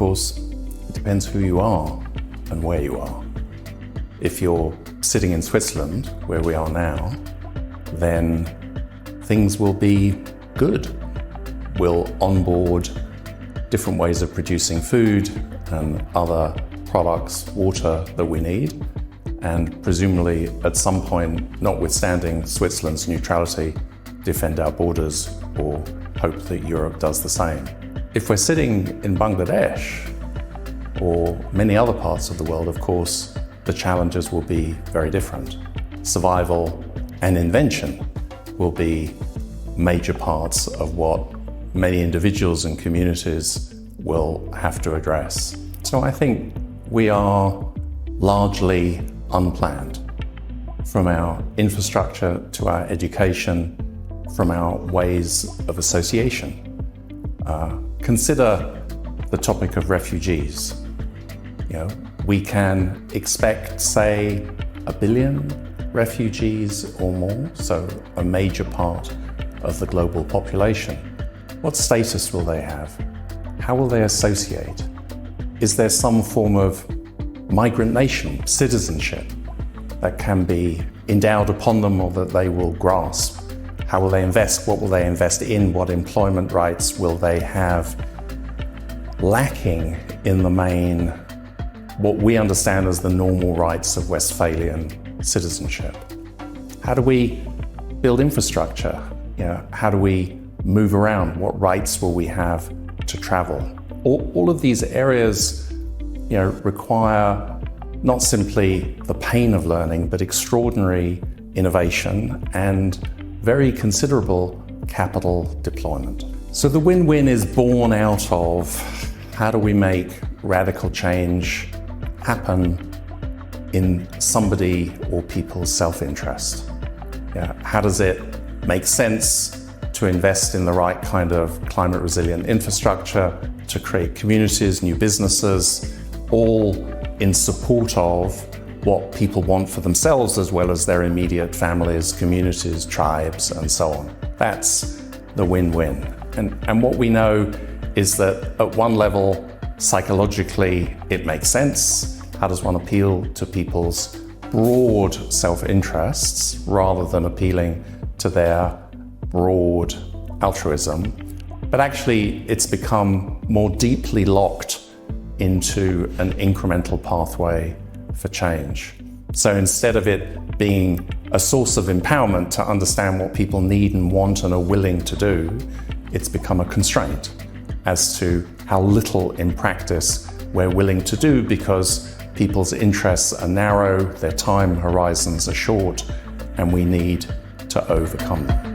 course, it depends who you are and where you are. If you're sitting in Switzerland, where we are now, then things will be good. We'll onboard different ways of producing food and other products, water that we need, and presumably at some point, notwithstanding Switzerland's neutrality, defend our borders or hope that Europe does the same. If we're sitting in Bangladesh or many other parts of the world, of course, the challenges will be very different. Survival and invention will be major parts of what many individuals and communities will have to address. So I think we are largely unplanned. From our infrastructure to our education, from our ways of association. Consider the topic of refugees. We can expect, say, 1 billion refugees or more, so a major part of the global population. What status will they have? How will they associate? Is there some form of migrant nation, citizenship, that can be endowed upon them or that they will grasp? How will they invest? What will they invest in? What employment rights will they have? Lacking in the main what we understand as the normal rights of Westphalian citizenship. How do we build infrastructure? How do we move around? What rights will we have to travel? All of these areas require not simply the pain of learning, but extraordinary innovation and very considerable capital deployment. So the win-win is born out of how do we make radical change happen in somebody or people's self-interest? How does it make sense to invest in the right kind of climate resilient infrastructure, to create communities, new businesses, all in support of what people want for themselves as well as their immediate families, communities, tribes, and so on. That's the win-win. And what we know is that at one level, psychologically, it makes sense. How does one appeal to people's broad self-interests rather than appealing to their broad altruism? But actually, it's become more deeply locked into an incremental pathway for change. So instead of it being a source of empowerment to understand what people need and want and are willing to do, it's become a constraint as to how little in practice we're willing to do because people's interests are narrow, their time horizons are short, and we need to overcome them.